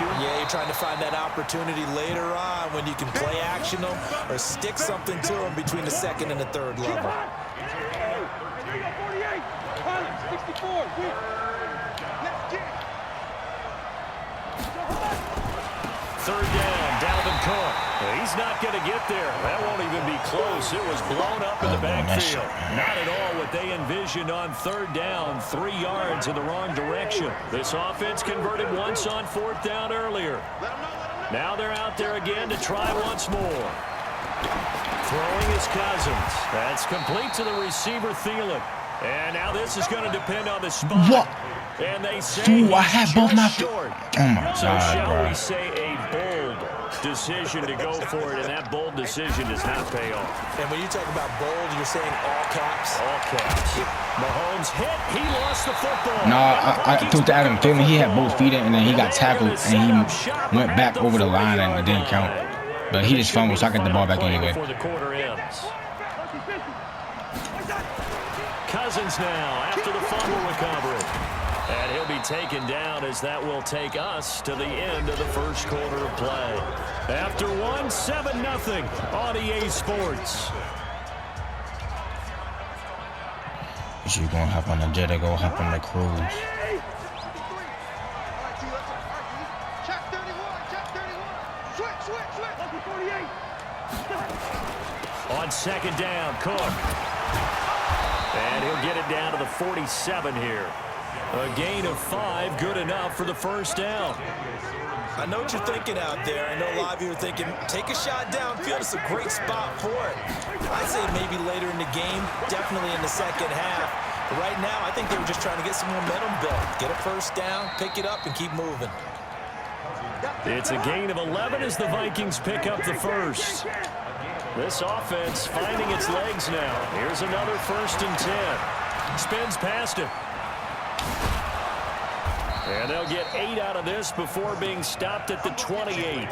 issue? Yeah, you're trying to find that opportunity later on when you can play action them or stick something to them between the second and the third level. Third down, Dalvin Cook. He's not going to get there. That won't even be close. It was blown up in the backfield. Not at all what they envisioned on third down. 3 yards in the wrong direction. This offense converted once on fourth down earlier. Now they're out there again to try once more. Throwing is Cousins. That's complete to the receiver, Thielen. And now this is going to depend on the spot. What? And they say Dude, I had both not. short. Oh my So God, shall bro. we say a bold decision to go for it, and that bold decision does not pay off. And when you talk about bold, you're saying all caps? All caps. Mahomes hit. He lost the football. No, I threw to Adam Thielen. He had both feet in, and then he got tackled, and he went back over the line, and it didn't count. But he just fumbled, so I got the ball back anyway. Before the quarter ends. Cousins now after the fumble recovery. And he'll be taken down as that will take us to the end of the first quarter of play. After one, 7-0 on EA Sports. You gonna hop on the jet or go hop on the cruise? On second down, Cook. And he'll get it down to the 47 here. A gain of 5, good enough for the first down. I know what you're thinking out there. I know a lot of you are thinking, take a shot downfield. It's a great spot for it. I'd say maybe later in the game, definitely in the second half. But right now, I think they were just trying to get some momentum built. Get a first down, pick it up, and keep moving. It's a gain of 11 as the Vikings pick up the first. This offense finding its legs now. Here's another 1st and 10. Spins past it. And they'll get 8 out of this before being stopped at the 28.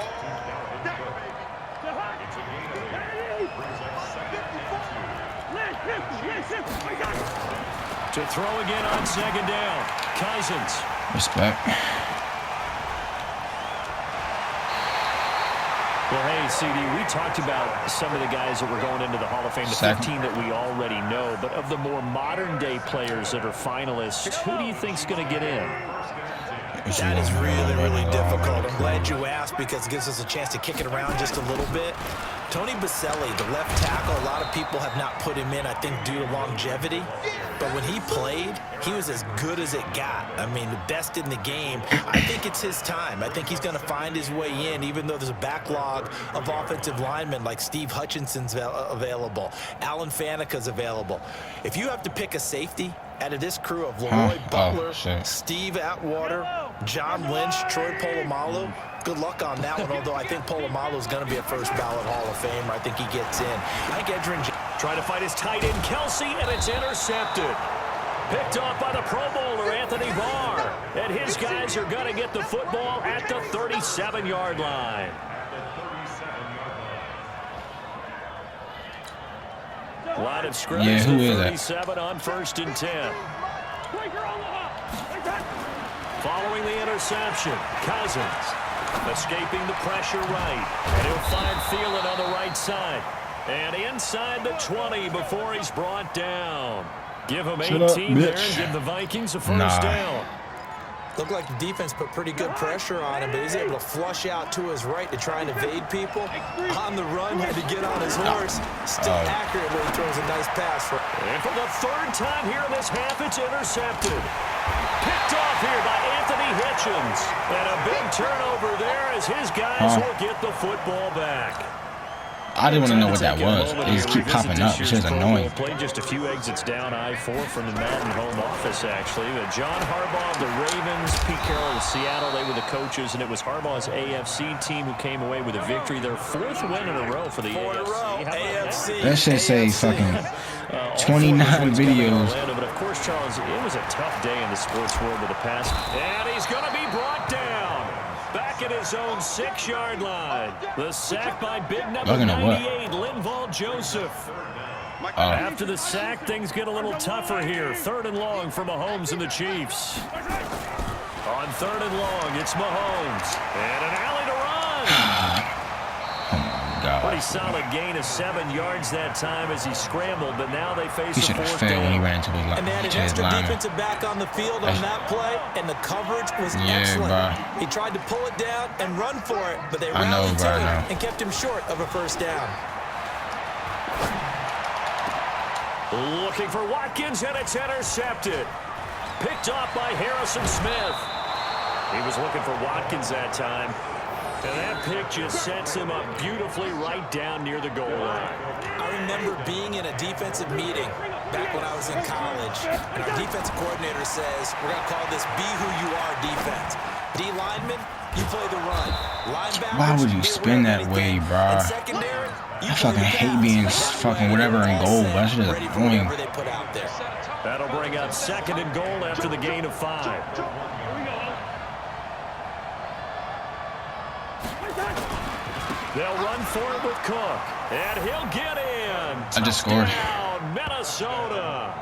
To throw again on second down. Cousins. Respect. Well, hey, CD, we talked about some of the guys that were going into the Hall of Fame, the 15 that we already know. But of the more modern-day players that are finalists, who do you think's going to get in? That is really, really difficult. I'm glad you asked because it gives us a chance to kick it around just a little bit. Tony Baselli, the left tackle, a lot of people have not put him in, I think, due to longevity. But when he played, he was as good as it got. I mean, the best in the game. I think it's his time. I think he's going to find his way in, even though there's a backlog of offensive linemen like Steve Hutchinson's available. Alan Faneca's available. If you have to pick a safety out of this crew of Leroy Butler, Steve Atwater, John Lynch, Troy Polamalu, good luck on that one, although I think Polamalu is going to be a first ballot Hall of Famer. I think he gets in. I think Edgerrin trying to fight his tight end, Kelsey, and it's intercepted. Picked off by the Pro Bowler, Anthony Barr. And his guys are going to get the football at the 37-yard line. Line of scrimmage, the 37 on 1st and 10. Following the interception, Cousins escaping the pressure right. And he'll find Thielen on the right side. And inside the 20 before he's brought down. Give him 18 there and give the Vikings a first down. Looked like the defense put pretty good pressure on him, but he's able to flush out to his right to try and evade people. On the run, had to get on his horse. Still accurate when he throws a nice pass. And for the 3rd time here in this half, it's intercepted. Picked off here by Anthony Hitchens. And a big turnover there as his guys will get the football back. I didn't want to know what that was. They just keep popping up. It's just annoying. Played just a few exits down I-4 from the Madden home office, actually. But John Harbaugh, the Ravens, Pete Carroll of Seattle, they were the coaches, and it was Harbaugh's AFC team who came away with a victory. Their 4th win in a row for the AFC. That should say fucking 29 videos. But of course, Charles, it was a tough day in the sports world with the pass. And he's going to be brought down. Back at his own 6-yard line. The sack by big number 98, Linval Joseph. After the sack, things get a little tougher here. 3rd and long for Mahomes and the Chiefs. On 3rd and long, it's Mahomes. And an alley to run. Pretty solid gain of 7 yards that time as he scrambled, but now they face a 4th down. When he ran into his line. And they had an extra defensive back on the field on that play, and the coverage was excellent. Bro. He tried to pull it down and run for it, but they rallied to him and kept him short of a 1st down. Looking for Watkins, and it's intercepted. Picked off by Harrison Smith. He was looking for Watkins that time. And that pick just sets him up beautifully right down near the goal line. I remember being in a defensive meeting back when I was in college, and our defensive coordinator says, we're going to call this be who you are defense. D lineman, you play the run. Linebacker, why would you spin that way, bro? I fucking hate being fucking whatever in goal. That shit is annoying. That'll bring up 2nd and goal after the gain of 5. They'll run for it with Cook, and he'll get in. I just scored. Minnesota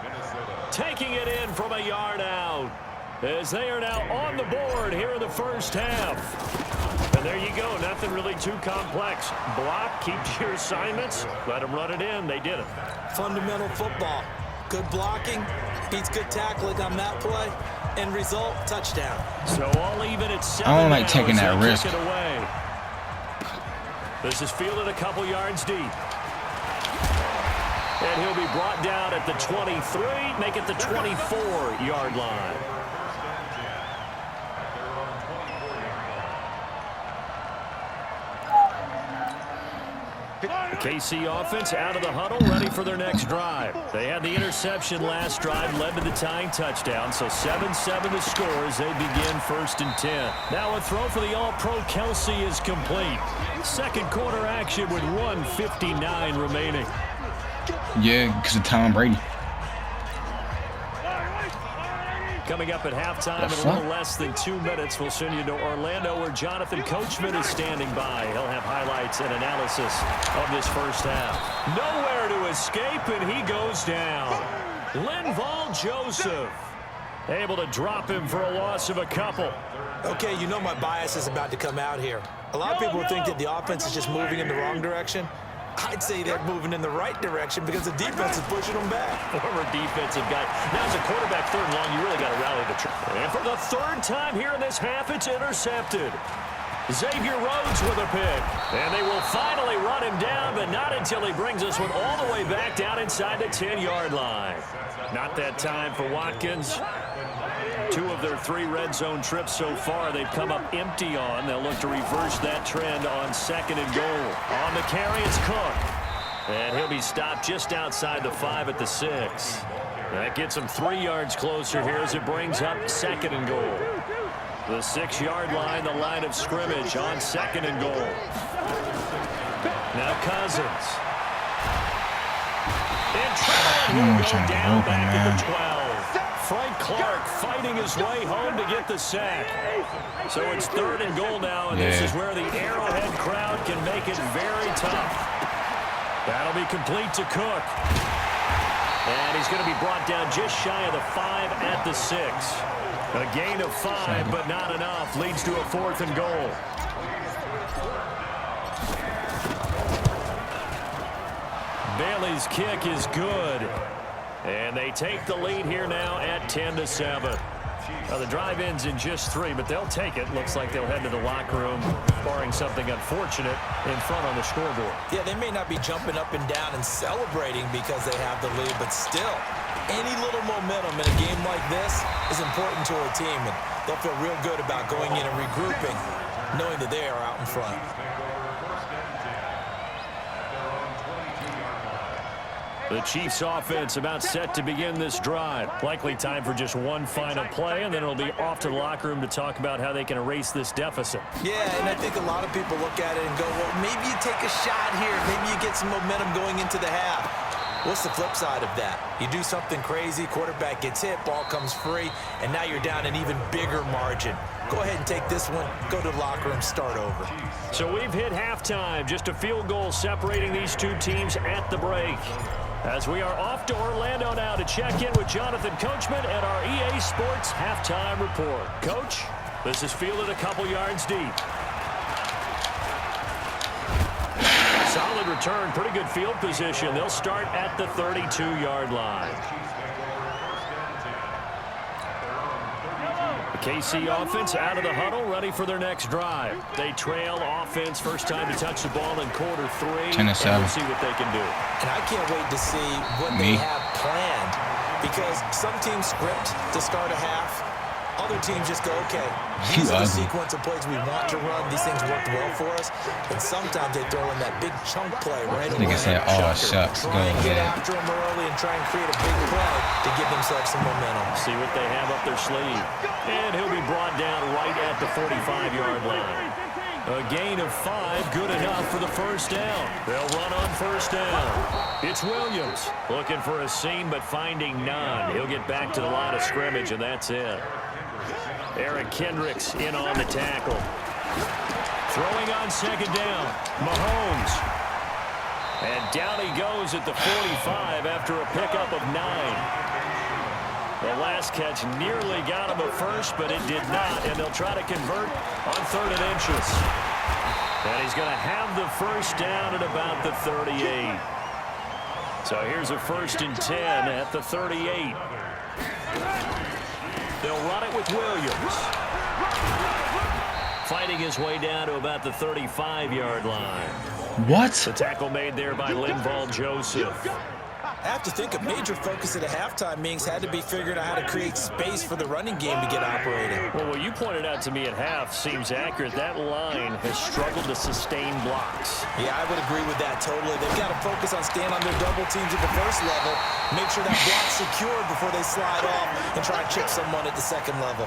taking it in from a yard out as they are now on the board here in the 1st half. And there you go, nothing really too complex. Block, keep your assignments, let them run it in. They did it. Fundamental football. Good blocking, beats good tackling on that play. End result, touchdown. So all even at 7. I don't like taking that risk. It away. This is fielded a couple yards deep. And he'll be brought down at the 23, make it the 24-yard line. The KC offense out of the huddle, ready for their next drive. They had the interception last drive, led to the tying touchdown, so 7-7 the score as they begin 1st and 10. Now a throw for the All-Pro Kelsey is complete. 2nd quarter action with 1:59 remaining. Yeah, because of Tom Brady. Coming up at halftime in a little less than 2 minutes, we'll send you to Orlando where Jonathan Coachman is standing by. He'll have highlights and analysis of this 1st half. Nowhere to escape, and he goes down. Linval Joseph able to drop him for a loss of a couple. Okay, you know my bias is about to come out here. A lot of people think that the offense is just moving in the wrong direction. I'd say they're moving in the right direction because the defense is pushing them back. Former defensive guy. Now as a quarterback 3rd and long, you really got to rally the troops. And for the 3rd time here in this half, it's intercepted. Xavier Rhodes with a pick. And they will finally run him down, but not until he brings us one all the way back down inside the 10-yard line. Not that time for Watkins. 2 of their 3 red zone trips so far they've come up empty on. They'll look to reverse that trend on 2nd and goal. On the carry, it's Cook. And he'll be stopped just outside the 5 at the 6. That gets him 3 yards closer here as it brings up 2nd and goal. The 6-yard line, the line of scrimmage on 2nd and goal. Now Cousins. And Trevor will go down back at the 12. Frank Clark fighting his way home to get the sack. So it's 3rd and goal now, and this is where the Arrowhead crowd can make it very tough. That'll be complete to Cook. And he's going to be brought down just shy of the 5 at the 6. A gain of 5, but not enough. Leads to a 4th and goal. Bailey's kick is good. And they take the lead here now at 10-7. Now the drive ends in just 3, but they'll take it. Looks like they'll head to the locker room, barring something unfortunate in front on the scoreboard. Yeah, they may not be jumping up and down and celebrating because they have the lead, but still, any little momentum in a game like this is important to a team, and they'll feel real good about going in and regrouping, knowing that they are out in front. The Chiefs offense about set to begin this drive. Likely time for just one final play, and then it'll be off to the locker room to talk about how they can erase this deficit. Yeah, and I think a lot of people look at it and go, well, maybe you take a shot here. Maybe you get some momentum going into the half. What's the flip side of that? You do something crazy, quarterback gets hit, ball comes free, and now you're down an even bigger margin. Go ahead and take this one, go to the locker room, start over. So we've hit halftime, just a field goal separating these 2 teams at the break. As we are off to Orlando now to check in with Jonathan Coachman at our EA Sports Halftime Report. Coach? This is fielded a couple yards deep. Solid return, pretty good field position. They'll start at the 32-yard line. The KC offense out of the huddle, ready for their next drive. They trail offense, first time to touch the ball in quarter 3. 10-7. And we'll see what they can do. And I can't wait to see what they have planned, because some teams script to start a half. Other teams just go, okay, these are the sequence of plays we want to run. These things worked well for us. And sometimes they throw in that big chunk play right away. Nigga said, oh, shucks, go try and get ahead. after them early and try and create a big play to give themselves some momentum. See what they have up their sleeve. And he'll be brought down right at the 45-yard line. A gain of 5, good enough for the first down. They'll run on first down. It's Williams looking for a seam but finding none. He'll get back to the line of scrimmage, and that's it. Eric Kendricks in on the tackle. Throwing on second down. Mahomes. And down he goes at the 45 after a pickup of 9. The last catch nearly got him a first, but it did not, and they'll try to convert on 3rd and inches. And he's going to have the first down at about the 38. So here's a 1st and 10 at the 38. They'll run it with Williams. Fighting his way down to about the 35-yard line. What? The tackle made there by Linval Joseph. I have to think a major focus at a halftime means had to be figuring out how to create space for the running game to get operating. Well, what you pointed out to me at half seems accurate. That line has struggled to sustain blocks. Yeah, I would agree with that totally. They've got to focus on staying on their double teams at the first level, make sure that block's secured before they slide off and try and chip someone at the second level.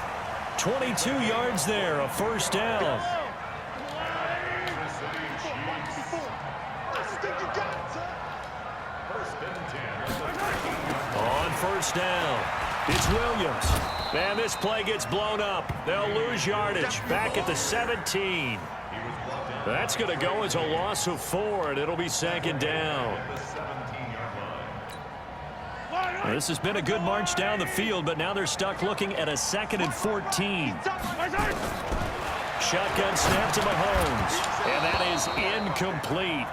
22 yards there, a first down. On first down, it's Williams. Man, this play gets blown up. They'll lose yardage back at the 17. That's going to go as a loss of 4, and it'll be second down. This has been a good march down the field, but now they're stuck looking at a 2nd and 14. Shotgun snap to Mahomes, and that is incomplete.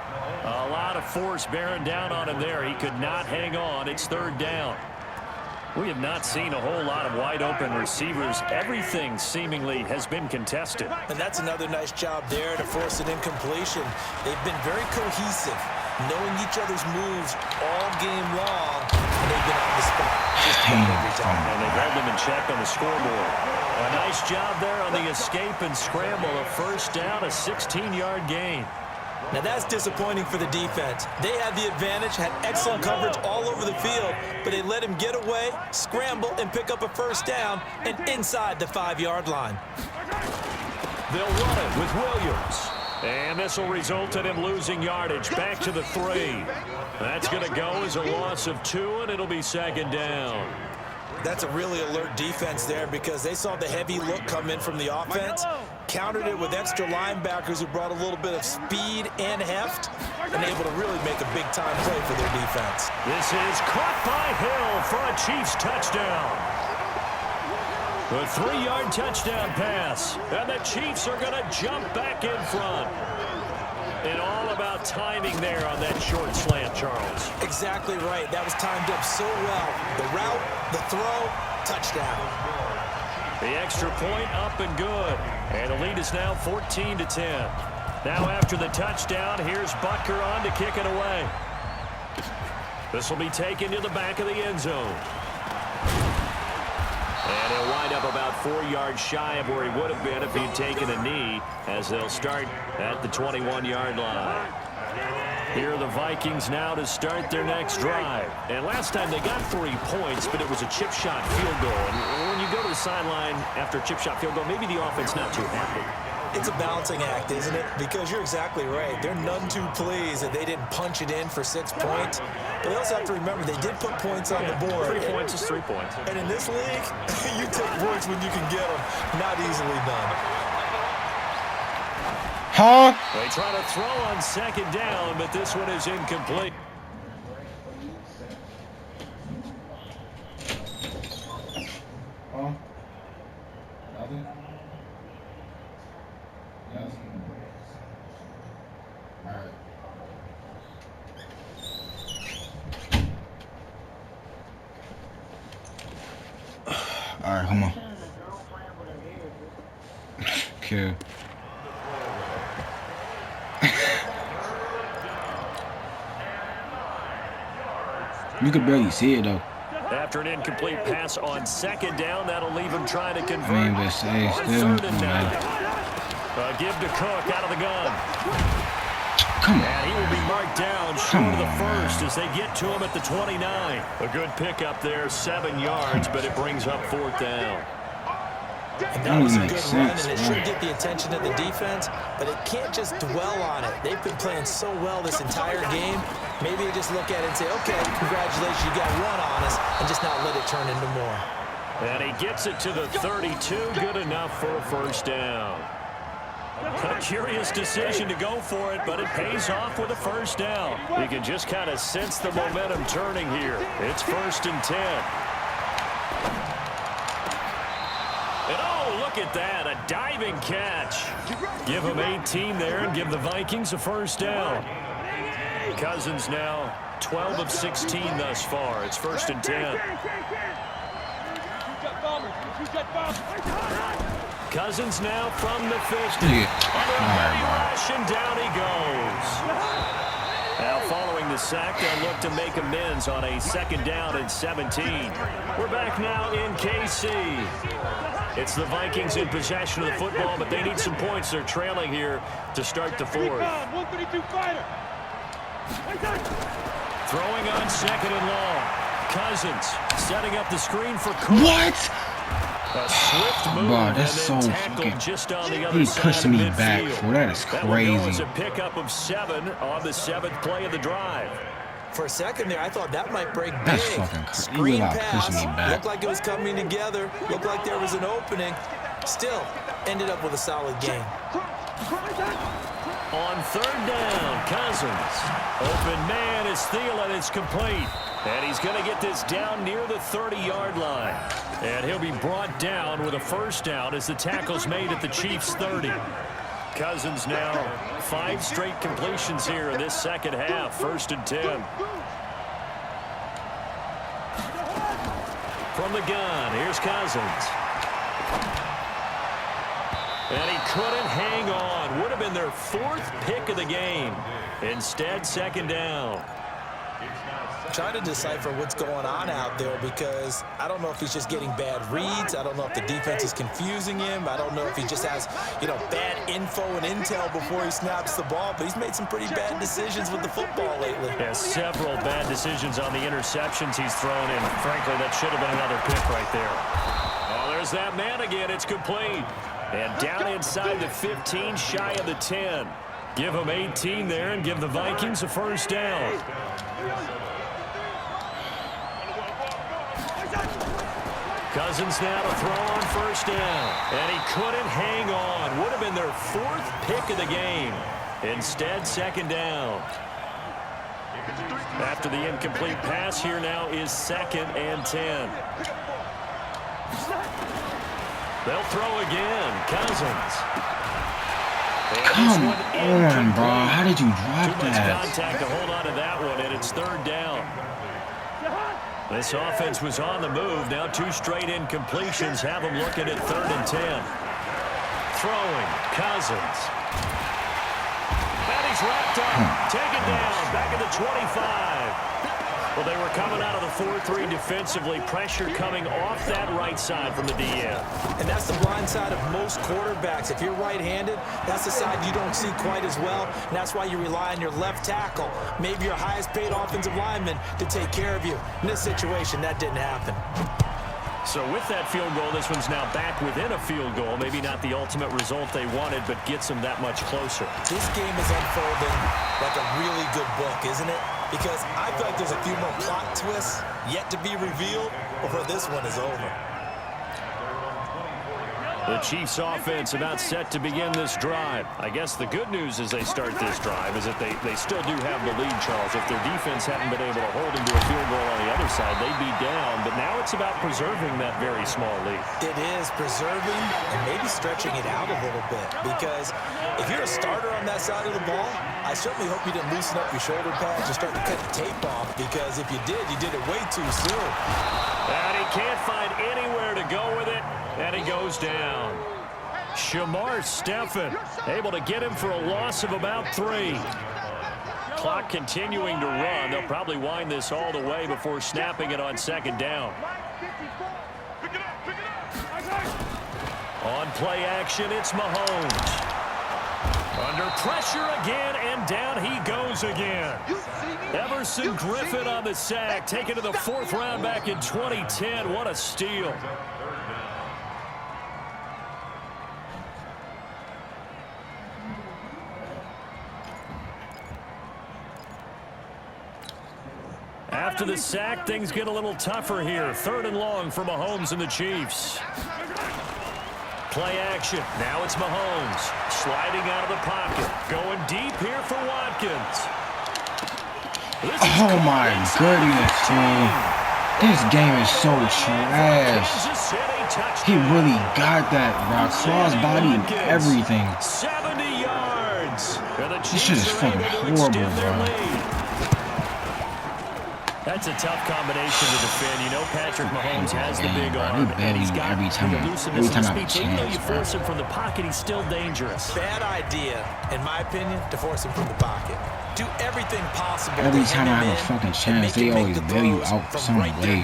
A lot of force bearing down on him there. He could not hang on. It's 3rd down. We have not seen a whole lot of wide-open receivers. Everything seemingly has been contested. And that's another nice job there to force an incompletion. They've been very cohesive, knowing each other's moves all game long, and they've been on the spot just every time. And they've held them in check on the scoreboard. A nice job there on the escape and scramble. A first down, a 16-yard gain. Now that's disappointing for the defense. They had the advantage, had excellent coverage all over the field, but they let him get away, scramble, and pick up a first down, and inside the 5-yard line. They'll run it with Williams. And this will result in him losing yardage back to the 3. That's going to go as a loss of 2, and it'll be second down. That's a really alert defense there because they saw the heavy look come in from the offense, countered it with extra linebackers who brought a little bit of speed and heft, and able to really make a big-time play for their defense. This is caught by Hill for a Chiefs touchdown. The 3-yard touchdown pass, and the Chiefs are going to jump back in front. And all about timing there on that short slant, Charles. Exactly right. That was timed up so well. The route, the throw, touchdown. The extra point up and good. And the lead is now 14-10. Now after the touchdown, here's Butker on to kick it away. This will be taken to the back of the end zone. And he'll wind up about 4 yards shy of where he would have been if he'd taken a knee, as they'll start at the 21-yard line. Here are the Vikings now to start their next drive. And last time they got 3 points, but it was a chip shot field goal. And when you go to the sideline after a chip shot field goal, maybe the offense not too happy. It's a balancing act, isn't it? Because you're exactly right. They're none too pleased that they didn't punch it in for 6 points. But they also have to remember they did put points on the board. 3 points is 3 points. And in this league, you take points when you can get them. Not easily done. Huh? They try to throw on second down, but this one is incomplete. Huh? Nothing? right, come on. Kill. You could barely see it though. After an incomplete pass on second down, that'll leave him trying to convert. I mean, but say still. Give to Cook out of the gun. Come on. And he will be marked down short of the first as they get to him at the 29. A good pickup there, 7 yards, but it brings up 4th down. And that was a good run, and it should get the attention of the defense, but it can't just dwell on it. They've been playing so well this entire game. Maybe you just look at it and say, okay, congratulations, you got one on us, and just not let it turn into more. And he gets it to the 32, good enough for a 1st down. A curious decision to go for it, but it pays off with a 1st down. You can just kind of sense the momentum turning here. It's 1st and 10. And oh, look at that, a diving catch. Give them 18 there and give the Vikings a 1st down. Cousins now 12 of 16 thus far. It's 1st and 10. Cousins now from the 50. And down he goes. Now following the sack, they'll look to make amends on a 2nd down and 17. We're back now in KC. It's the Vikings in possession of the football, but they need some points. They're trailing here to start the 4th. Throwing on 2nd and long. Cousins setting up the screen for Cook. What? A swift move, bro, that's so fucking... He's pushing me back, bro. That is crazy. That was a pickup of 7 on the 7th play of the drive. For a second there, I thought that might break big. That's fucking crazy. Screen pass. Pushing me back. Looked like it was coming together. Looked like there was an opening. Still, ended up with a solid game. On 3rd down, Cousins. Open man is Thielen. It's complete. And he's going to get this down near the 30-yard line. And he'll be brought down with a 1st down as the tackle's made at the Chiefs' 30. Cousins now 5 straight completions here in this 2nd half. 1st and 10. From the gun, here's Cousins. And he couldn't hang on. Would have been their 4th pick of the game. Instead, 2nd down. Trying to decipher what's going on out there because I don't know if he's just getting bad reads. I don't know if the defense is confusing him. I don't know if he just has, bad info and intel before he snaps the ball. But he's made some pretty bad decisions with the football lately. Yeah, several bad decisions on the interceptions he's thrown in. Frankly, that should have been another pick right there. Oh, there's that man again. It's complete. And down inside the 15, shy of the 10. Give him 18 there and give the Vikings a 1st down. Cousins now to throw on 1st down. And he couldn't hang on. Would have been their 4th pick of the game. Instead, 2nd down. After the incomplete pass, here now is 2nd and 10. They'll throw again. Cousins. Come on, bro. How did you drop that? Too much contact that? to hold on to that one, and it's 3rd down. This offense was on the move. Now 2 straight incompletions have them looking at 3rd and 10. Throwing. Cousins. And he's wrapped up. Taken down. Back at the 25. Well, they were coming out of the 4-3 defensively. Pressure coming off that right side from the DN. And that's the blind side of most quarterbacks. If you're right-handed, that's the side you don't see quite as well. And that's why you rely on your left tackle, maybe your highest-paid offensive lineman, to take care of you. In this situation, that didn't happen. So with that field goal, this one's now back within a field goal. Maybe not the ultimate result they wanted, but gets them that much closer. This game is unfolding like a really good book, isn't it? Because I feel like there's a few more plot twists yet to be revealed before this one is over. The Chiefs offense about set to begin this drive. I guess the good news as they start this drive is that they still do have the lead, Charles. If their defense hadn't been able to hold them to a field goal on the other side, they'd be down. But now it's about preserving that very small lead. It is preserving and maybe stretching it out a little bit. Because if you're a starter on that side of the ball, I certainly hope you didn't loosen up your shoulder pads and start to cut the tape off. Because if you did it way too soon. And he can't find anywhere to go with it. And he goes down. Shamar Stephen able to get him for a loss of about 3. Clock continuing to run. They'll probably wind this all the way before snapping it on second down. On play action, it's Mahomes. Under pressure again, and down he goes again. Everson Griffin on the sack, taken to the 4th round back in 2010. What a steal. After the sack, things get a little tougher here. 3rd and long for Mahomes and the Chiefs. Play action. Now it's Mahomes. Sliding out of the pocket. Going deep here for Watkins. Oh my goodness, man. This game is so trash. He really got that, bro. Crossbody and everything. 70 yards. This shit is fucking horrible, bro. That's a tough combination to defend. You know Patrick Mahomes has the big arm. And he's got every time I have a chance, you force him from the pocket, he's still dangerous. Bad idea, in my opinion, to force him from the pocket. Do everything possible. Every time I have a fucking chance, they always bail you out some way, bro.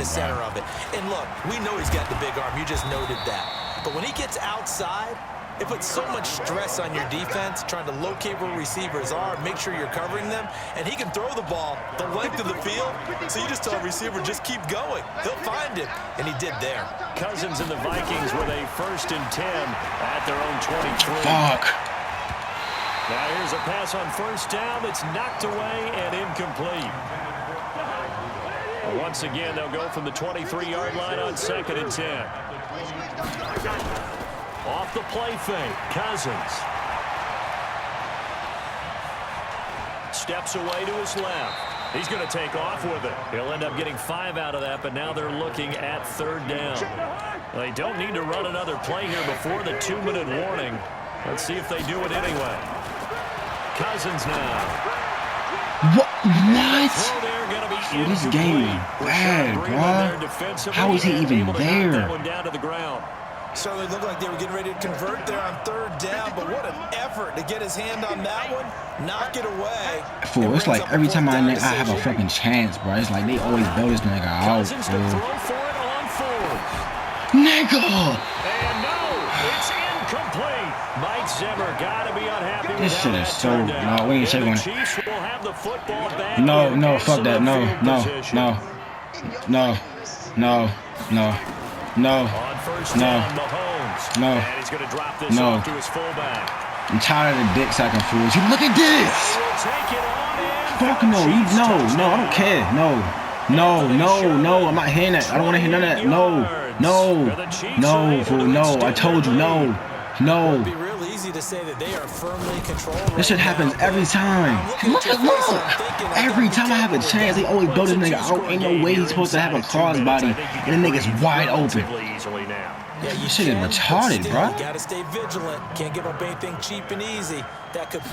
And look, we know he's got the big arm. You just noted that. But when he gets outside, it puts so much stress on your defense trying to locate where receivers are, make sure you're covering them, and he can throw the ball the length of the field, so you just tell a receiver, just keep going. He'll find it, and he did there. Cousins and the Vikings with a 1st and 10 at their own 23. Fuck. Now here's a pass on 1st down that's knocked away and incomplete. Once again, they'll go from the 23-yard line on 2nd and 10. Off the play fake, Cousins. Steps away to his left. He's going to take off with it. He'll end up getting 5 out of that, but now they're looking at 3rd down. They don't need to run another play here before the 2-minute warning. Let's see if they do it anyway. Cousins now. What? This game is bad, bro. How is he even there? Certainly looked like they were getting ready to convert there on 3rd down, but what an effort to get his hand on that one, knock it away. Fool, it's like every time I have a fucking chance, bro. It's like they always bail this nigga out, fool. Nigga! And no, it's incomplete. Mike Zimmer got to be unhappy. This shit is so... No, we ain't shaking on it. No, fuck that. No. I'm tired of the dick sucking fools. Look at this. Fuck no. I don't care. No. I'm not hearing that. I don't want to hear none of that. No, fool. No. I told you. No. It'd be real easy to say that they are firmly controlled. This shit happens every time. Look. Every time I have a chance, they always blow this nigga out. Ain't no way he's supposed to have a crossbody, and the nigga's wide open. Yeah, this shit is retarded, bro. You gotta stay vigilant. Can't give up anything cheap and easy. That could.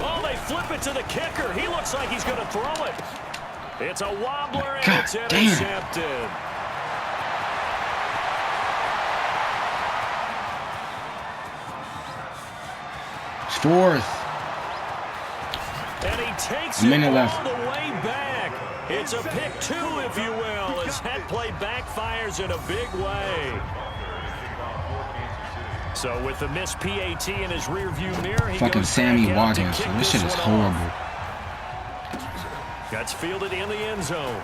Oh, they flip it to the kicker. He looks like he's gonna throw it. It's a wobbler and God it's intercepted. Damn. It's 4th. And he takes a minute it left. All the way back. It's a pick 2, if you will, as that play backfires in a big way. So with the missed PAT in his rearview mirror, he fucking goes Sammy Watkins. This shit is horrible. Gets fielded in the end zone.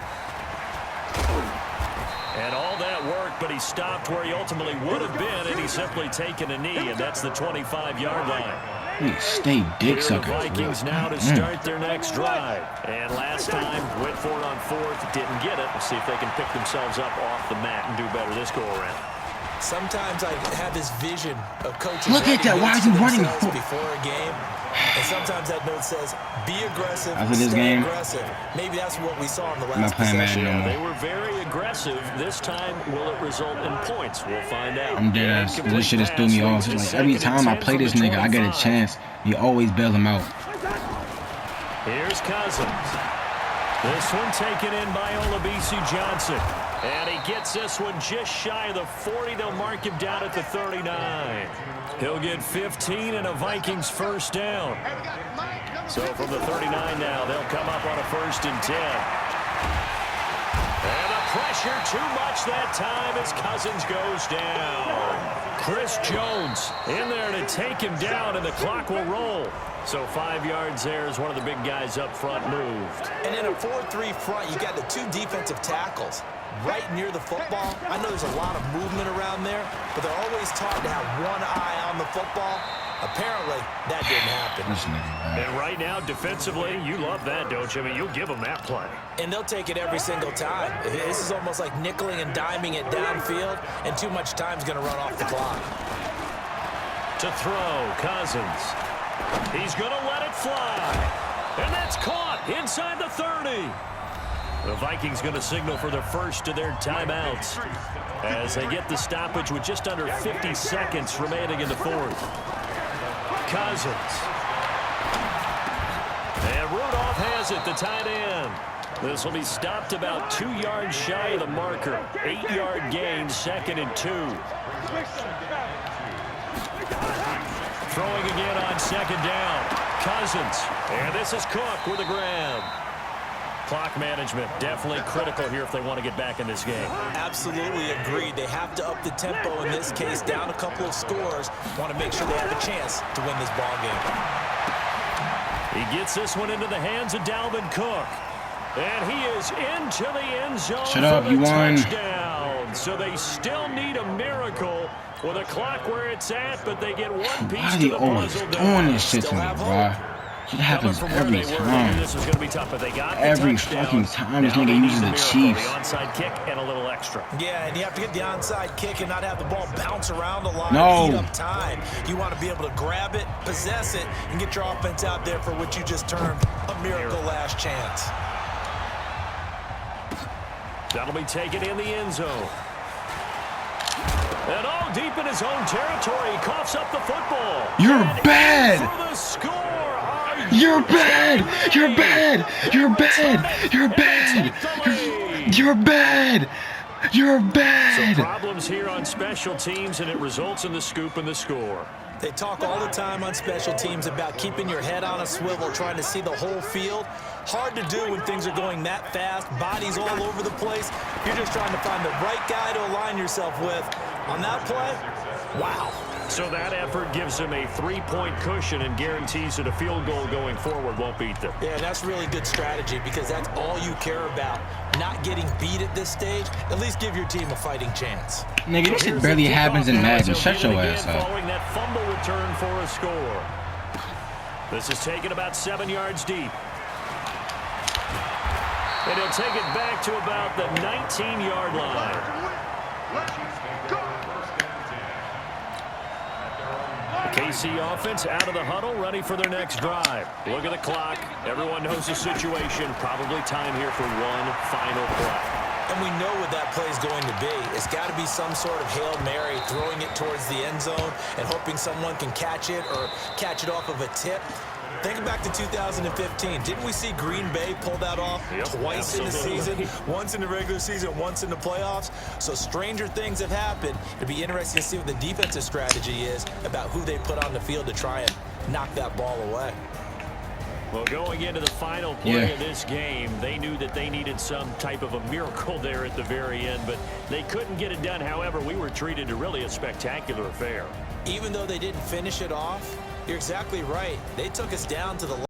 And all that worked, but he stopped where he ultimately would have been, and he's simply taken a knee, and that's the 25-yard line. Stay dick sucker. The Vikings now to start their next drive. And last time, went for it on 4th, didn't get it. We'll see if they can pick themselves up off the mat and do better this go around. Sometimes I have this vision of coaches. Look at that. Why is he running before a game? And sometimes that note says, be aggressive, after this stay game, aggressive. Maybe that's what we saw in the I'm not last playing possession. Madden no more. They were very aggressive. This time, will it result in points? We'll find out. I'm dead ass. This shit has threw me off. It's like every time I play this nigga, I get a chance. He always bails him out. Here's Cousins. This one taken in by Olabisi Johnson. And he gets this one just shy of the 40. They'll mark him down at the 39. He'll get 15 and a Vikings first down. So from the 39 now, they'll come up on a 1st and 10. And the pressure too much that time as Cousins goes down. Chris Jones in there to take him down, and the clock will roll. So 5 yards there as one of the big guys up front moved. And in a 4-3 front, you got the 2 defensive tackles right near the football. I know there's a lot of movement around there, but they're always taught to have one eye on the football. Apparently, that didn't happen. And right now, defensively, you love that, don't you? I mean, you'll give them that play. And they'll take it every single time. This is almost like nickeling and diming it downfield, and too much time's going to run off the clock. To throw, Cousins. He's going to let it fly. And that's caught inside the 30. The Vikings going to signal for their first of their timeouts as they get the stoppage with just under 50 seconds remaining in the 4th. Cousins. And Rudolph has it, the tight end. This will be stopped about 2 yards shy of the marker. 8-yard gain, 2nd and 2. Throwing again on 2nd down. Cousins. And this is Cook with a grab. Clock management definitely critical here if they want to get back in this game. Absolutely agreed. They have to up the tempo in this case, down a couple of scores. Want to make sure they have a chance to win this ball game. He gets this one into the hands of Dalvin Cook. And he is into the end zone. Shut up, you won. Touchdown. So they still need a miracle with a clock where it's at, but they get one piece Why are to they the always puzzle. doing this shit to me, bro? It happens every time. This was going to be tough, but they got every the touchdown. fucking time this nigga uses the Chiefs. The onside kick and a little extra. Yeah, and you have to get the onside kick and not have the ball bounce around a lot. No. Eat up time. You want to be able to grab it, possess it, and get your offense out there for what you just termed a miracle last chance. That'll be taken in the end zone. And all deep in his own territory, he coughs up the football. You're bad. For the score. You're bad. You're bad. You're bad. You're bad. You're bad. You're bad. So problems here on special teams, and it results in the scoop and the score. They talk all the time on special teams about keeping your head on a swivel, trying to see the whole field. Hard to do when things are going that fast, bodies all over the place. You're just trying to find the right guy to align yourself with. On that play, wow. So that effort gives them a 3-point cushion and guarantees that a field goal going forward won't beat them. Yeah, that's really good strategy because that's all you care about. Not getting beat at this stage, at least give your team a fighting chance. Nigga, this shit barely happens in Madden. Shut your ass up. Following that fumble return for a score. This is taken about 7 yards deep. And he'll take it back to about the 19-yard line. KC offense out of the huddle, ready for their next drive. Look at the clock. Everyone knows the situation. Probably time here for one final play. And we know what that play is going to be. It's got to be some sort of Hail Mary, throwing it towards the end zone and hoping someone can catch it or catch it off of a tip. Think back to 2015. Didn't we see Green Bay pull that off twice in the season? Once in the regular season, once in the playoffs. So stranger things have happened. It'd be interesting to see what the defensive strategy is about who they put on the field to try and knock that ball away. Well, going into the final play of this game, they knew that they needed some type of a miracle there at the very end, but they couldn't get it done. However, we were treated to really a spectacular affair. Even though they didn't finish it off, you're exactly right. They took us down to the